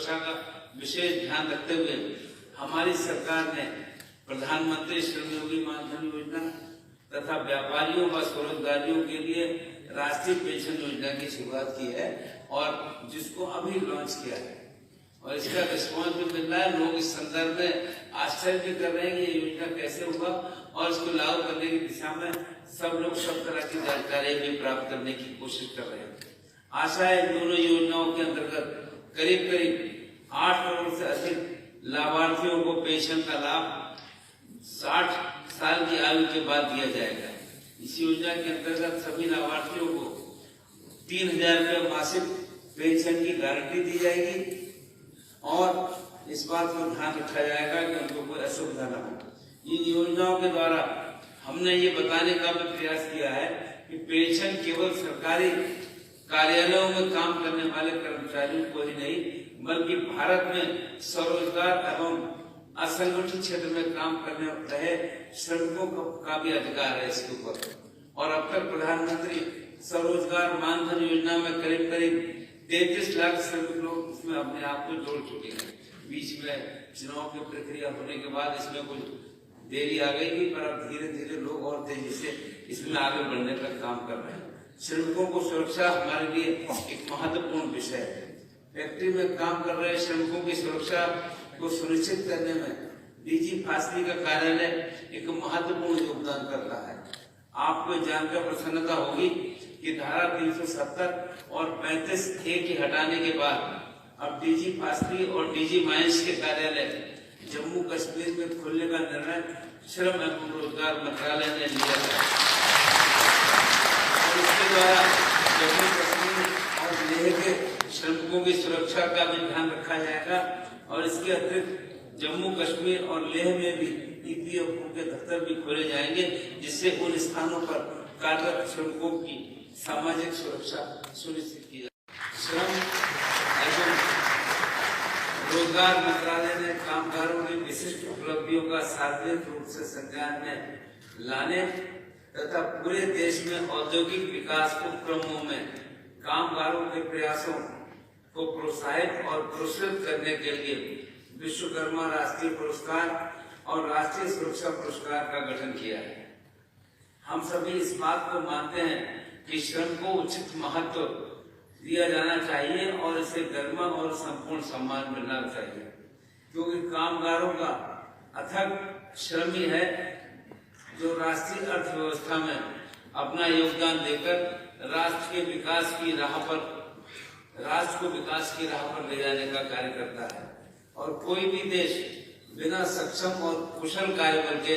सुरक्षा का विशेष ध्यान रखते हुए हमारी सरकार ने प्रधानमंत्री श्रम योगी मानधन योजना तथा व्यापारियों व स्वरोजगारियों के लिए राष्ट्रीय पेंशन योजना की शुरुआत की है और जिसको अभी लॉन्च किया है और इसका रिस्पॉन्स भी मिल रहा है। लोग इस संदर्भ में आश्चर्य भी कर रहे हैं कि ये योजना कैसे हुआ और इसको लागू करने की दिशा में सब लोग सब तरह की जानकारी भी प्राप्त करने की कोशिश कर रहे हैं। आशा है दोनों योजनाओं के अंतर्गत करीब करीब 8 करोड़ से अधिक लाभार्थियों को पेंशन का लाभ 60 साल की आयु के बाद दिया जाएगा। इस योजना के अंतर्गत सभी लाभार्थियों को 3,000 रुपये मासिक पेंशन की गारंटी दी जाएगी और इस बात को ध्यान रखा जाएगा कि उनको कोई असुविधा न हो। इन योजनाओं के द्वारा हमने ये बताने का भी प्रयास किया है कि पेंशन केवल सरकारी कार्यालयों में काम करने वाले कर्मचारियों को ही नहीं बल्कि भारत में स्वरोजगार एवं असंगठित क्षेत्र में काम करने रहे श्रमिकों का भी अधिकार है इसके ऊपर। और अब तक प्रधानमंत्री स्वरोजगार मानधन योजना में करीब करीब 33 लाख श्रमिक लोग इसमें अपने आप को जोड़ चुके हैं। बीच में चुनाव की प्रक्रिया होने के बाद इसमें कुछ देरी आ गई थी, पर अब धीरे धीरे लोग और तेजी से इसमें आगे बढ़ने का काम कर रहे हैं। श्रमिकों को सुरक्षा हमारे लिए एक महत्वपूर्ण विषय है। फैक्ट्री में काम कर रहे श्रमिकों की सुरक्षा को सुनिश्चित करने में डीजी फासली का कार्यालय एक महत्वपूर्ण योगदान कर रहा है। आपको जानकर प्रसन्नता होगी कि धारा 370 और 35A के हटाने के बाद अब डीजी फासली और डीजी माइंस के कार्यालय जम्मू कश्मीर में खोलने का निर्णय श्रम एवं रोजगार मंत्रालय ने लिया है और इसके द्वारा जम्मू कश्मीर और लेह के श्रमिकों की सुरक्षा का भी ध्यान रखा जाएगा और इसके अतिरिक्त जम्मू कश्मीर और लेह में भी EPFO के दफ्तर भी खोले जाएंगे जिससे उन स्थानों पर कार्यरत श्रमिकों की सामाजिक सुरक्षा सुनिश्चित की जाए। श्रम एवं रोजगार मंत्रालय ने कामगारों की विशिष्ट उपलब्धियों का सार्वजनिक रूप से संज्ञान में लाने तथा पूरे देश में औद्योगिक विकास उपक्रमों में कामगारों के प्रयासों को प्रोत्साहित और पुरस्कृत करने के लिए विश्वकर्मा राष्ट्रीय पुरस्कार और राष्ट्रीय सुरक्षा पुरस्कार का गठन किया है। हम सभी इस बात को मानते हैं कि श्रम को उचित महत्व दिया जाना चाहिए और इसे गरिमा और संपूर्ण सम्मान मिलना चाहिए, क्योंकि कामगारों का अथक श्रम ही है जो राष्ट्रीय अर्थव्यवस्था में अपना योगदान देकर राष्ट्र को विकास की राह पर ले जाने का कार्य करता है और कोई भी देश बिना सक्षम और कुशल कार्यबल के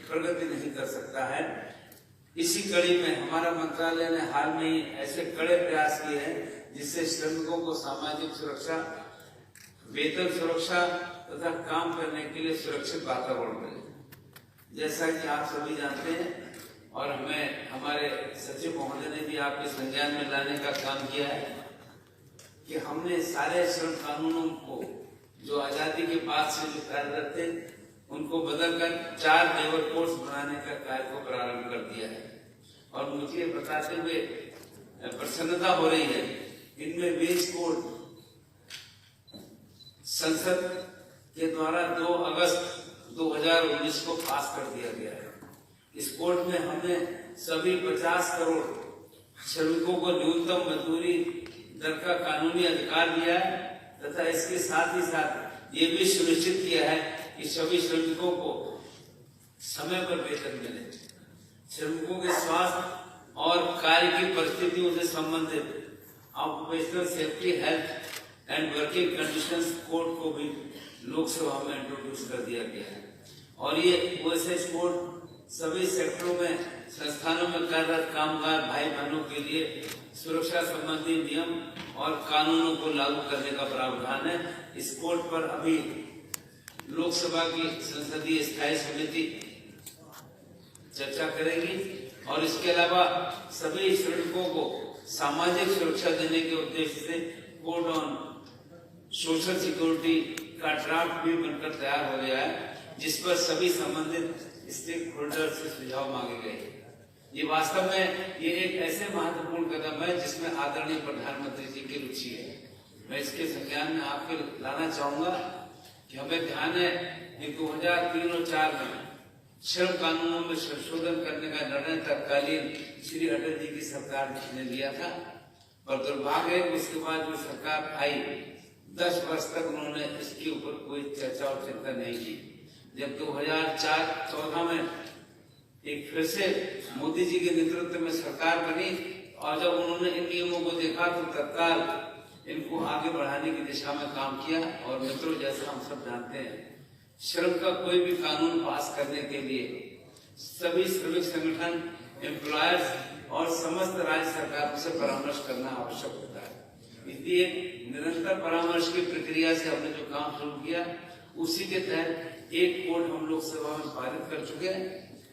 प्रगति नहीं कर सकता है। इसी कड़ी में हमारा मंत्रालय ने हाल में ही ऐसे कड़े प्रयास किए हैं जिससे श्रमिकों को सामाजिक सुरक्षा, वेतन सुरक्षा तथा काम करने के लिए सुरक्षित वातावरण मिले। जैसा कि आप सभी जानते हैं और हमारे सचिव महोदय ने भी आपके संज्ञान में लाने का काम किया है कि हमने सारे श्रम कानूनों को जो आजादी के बाद से जो कार्यरत थे उनको बदलकर 4 लेबर कोड्स बनाने का कार्य को प्रारंभ कर दिया है और मुझे बताते हुए प्रसन्नता हो रही है। इनमें वेज कोड संसद के द्वारा 2 अगस्त 2019 को पास कर दिया गया है। इस कोड में हमने सभी 50 करोड़ श्रमिकों को न्यूनतम मजदूरी दर का कानूनी अधिकार दिया है तथा इसके साथ ही साथ ये भी सुनिश्चित किया है कि सभी श्रमिकों को समय पर वेतन मिले। श्रमिकों के स्वास्थ्य और कार्य की परिस्थितियों से संबंधित occupational safety health and working conditions code को भी लोकसभा में इंट्रोड्यूस कर दिया गया है और ये OSH कोड सभी सेक्टरों में संस्थानों में कार्यरत कामगार भाई बहनों के लिए सुरक्षा संबंधी नियम और कानूनों को लागू करने का प्रावधान है। इस कोड पर अभी लोकसभा की संसदीय स्थायी समिति चर्चा करेगी और इसके अलावा सभी श्रमिकों को सामाजिक सुरक्षा देने के उद्देश्य से कोड ऑन सोशल सिक्योरिटी का ड्राफ्ट भी बनकर तैयार हो गया है जिस पर सभी संबंधित स्टेक होल्डर से सुझाव मांगे गए। ये वास्तव में ये एक ऐसे महत्वपूर्ण कदम है जिसमें आदरणीय प्रधानमंत्री जी की रुचि है मैं इसके संज्ञान में आपके लाना चाहूंगा कि हमें ध्यान है कि 2003 और 4 में श्रम कानूनों में संशोधन करने का निर्णय तत्कालीन श्री अटल जी की सरकार ने लिया था, और दुर्भाग्य है कि उसके बाद जो सरकार आई 10 वर्ष तक उन्होंने इसके ऊपर कोई चर्चा और चिंता नहीं की। जब 2004-14 में एक फिर से मोदी जी के नेतृत्व में सरकार बनी और जब उन्होंने इन नियमों को देखा तो तत्काल इनको आगे बढ़ाने की दिशा में काम किया। और मित्रों, जैसा हम सब जानते हैं, श्रम का कोई भी कानून पास करने के लिए सभी श्रमिक संगठन, एम्प्लॉयर्स और समस्त राज्य सरकारों से परामर्श करना आवश्यक होता है। इसलिए निरंतर परामर्श की प्रक्रिया से हमने जो काम शुरू किया, उसी के तहत एक कोड हम लोग सभा में पारित कर चुके हैं।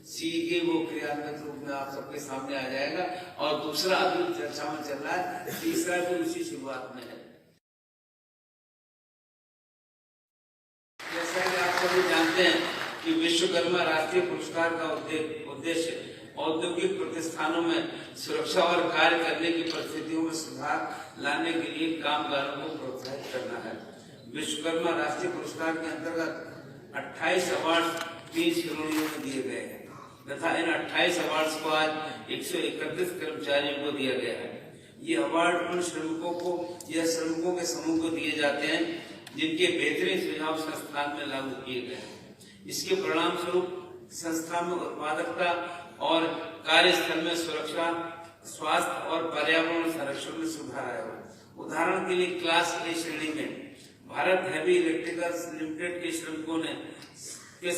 सीए वो क्रियान्वित रूप में आप सबके सामने आ जाएगा, और दूसरा अभी चर्चा में चल रहा है, तीसरा भी उसी शुरुआत में है। जैसा कि आप सभी जानते हैं कि विश्वकर्मा राष्ट्रीय पुरस्कार का उद्देश्य औद्योगिक प्रतिष्ठानों में सुरक्षा और कार्य करने की परिस्थितियों में सुधार लाने के लिए कामगारों को प्रोत्साहित करना है। विश्वकर्मा राष्ट्रीय पुरस्कार के अंतर्गत 28 अवार्ड 3 श्रेणियों में दिए गए हैं तथा इन 28 अवार्ड को आज 131 कर्मचारियों को दिया गया है। ये अवार्ड उन श्रमिकों को या श्रमिकों के समूह को दिए जाते हैं जिनके बेहतरीन सुझाव संस्थान में लागू किए गए हैं। इसके परिणाम स्वरूप संस्था में उत्पादकता और कार्यस्थल में सुरक्षा, स्वास्थ्य और पर्यावरण संरक्षण में सुधार आया हो। उदाहरण के लिए क्लास ए श्रेणी में भारत हैवी इलेक्ट्रिकल्स लिमिटेड के श्रमिकों के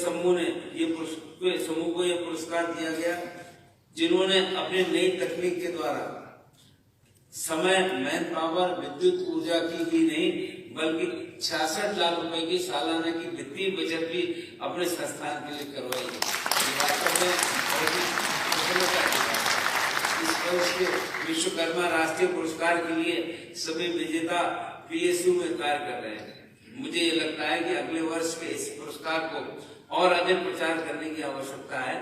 समूह को यह पुरस्कार दिया गया, जिन्होंने अपनी नई तकनीक के द्वारा समय, मैन पावर, विद्युत ऊर्जा की ही नहीं बल्कि 66 लाख रुपए की सालाना की वित्तीय बचत भी अपने संस्थान के लिए करवाई है। इस वर्ष के विश्वकर्मा राष्ट्रीय पुरस्कार के लिए सभी विजेता पीएसयू में कार्य कर रहे हैं। मुझे ये लगता है कि अगले वर्ष के इस पुरस्कार को और अधिक प्रचार करने की आवश्यकता है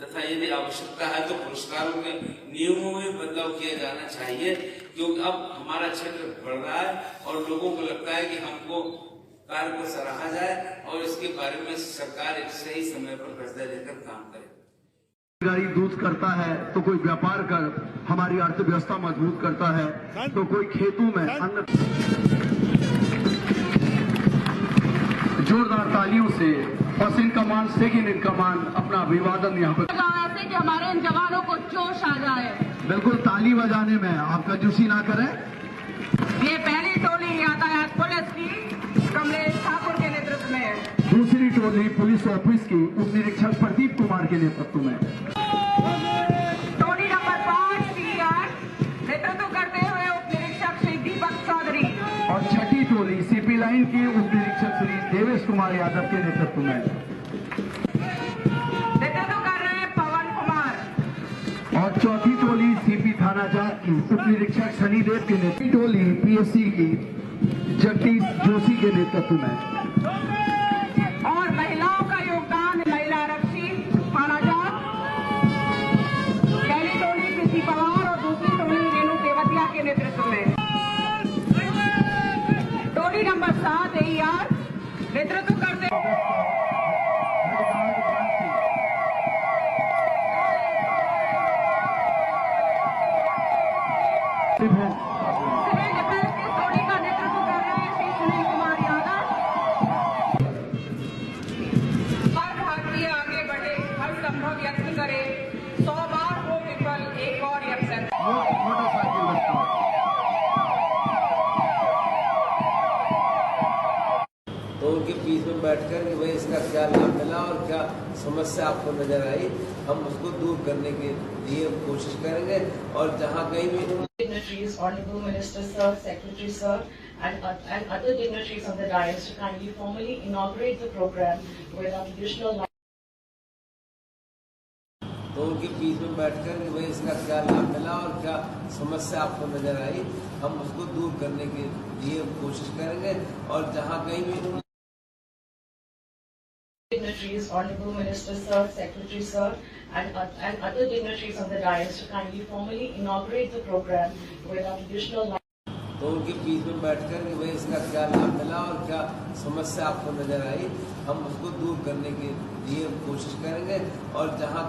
तथा यदि आवश्यकता है तो पुरस्कारों के नियमों में बदलाव किया जाना चाहिए, क्योंकि अब हमारा क्षेत्र बढ़ रहा है और लोगों को लगता है कि हमको कार्य को सराहा जाए और इसके बारे में सरकार एक सही समय पर फैसला लेकर काम करे। गाड़ी दूध करता है तो कोई व्यापार कर हमारी अर्थव्यवस्था मजबूत करता है, तो कोई खेतों में अन्न। जोरदार तालियों से first in command, second in command अपना अभिवादन यहाँ पर ऐसे कि हमारे इन जवानों को जोश आ जाए। बिल्कुल ताली बजाने में आपका जूसी ना करें। ये पहली टोली यातायात पुलिस की कमलेश ठाकुर के नेतृत्व में, दूसरी टोली पुलिस ऑफिस की उप निरीक्षक प्रदीप कुमार के नेतृत्व में, टोली नंबर 5 सीआर नेतृत्व करते हुए उप निरीक्षक श्री दीपक चौधरी, और छठी टोली सीपी लाइन के उप निरीक्षक श्री देवेश कुमार यादव के नेतृत्व में नेतृत्व कर रहे हैं पवन कुमार, और चौथी टोली सीपी थाना जाट की उप निरीक्षक शनिदेव के नेतृत्व, टोली पीएससी की जगदीश जोशी के नेतृत्व में, और महिलाओं का योगदान महिला आरक्षी थाना जाट, पहली टोली कृषि पवार और दूसरी टोली रेणु देवतिया के नेतृत्व में, टोली नंबर 7 एईआर नेतृत्व करते सिविल डिफेंस की टोली का नेतृत्व कर रहे हैं श्री सुनील कुमार यादव। हर भारतीय आगे बढ़े, हर संभव यत्न करे, 100 बार हो विफल, एक और यत्न। तो उनके बीच में बैठकर कि भाई इसका क्या लाभ मिला और क्या समस्या आपको नजर आई, हम उसको दूर करने के लिए कोशिश करेंगे। और जहाँ कहीं भी dignitaries, Honorable Minister Sir, Secretary Sir, and other dignitaries of the dais to kindly formally inaugurate the program with our traditional. तो उनके बीच में बैठकर कि भाई इसका क्या लाभ मिला और क्या समस्या आपको नजर आई, हम उसको दूर करने के लिए कोशिश करेंगे। और जहाँ कहीं भी Dignitaries, Honorable Minister Sir, Secretary Sir, and other dignitaries of the dais to kindly formally inaugurate the program with our traditional. तो उनके बीच में बैठकर कि भाई इसका क्या लाभ मिला और क्या समस्या आपको नजर आई, हम उसको दूर करने के लिए कोशिश करेंगे। और जहाँ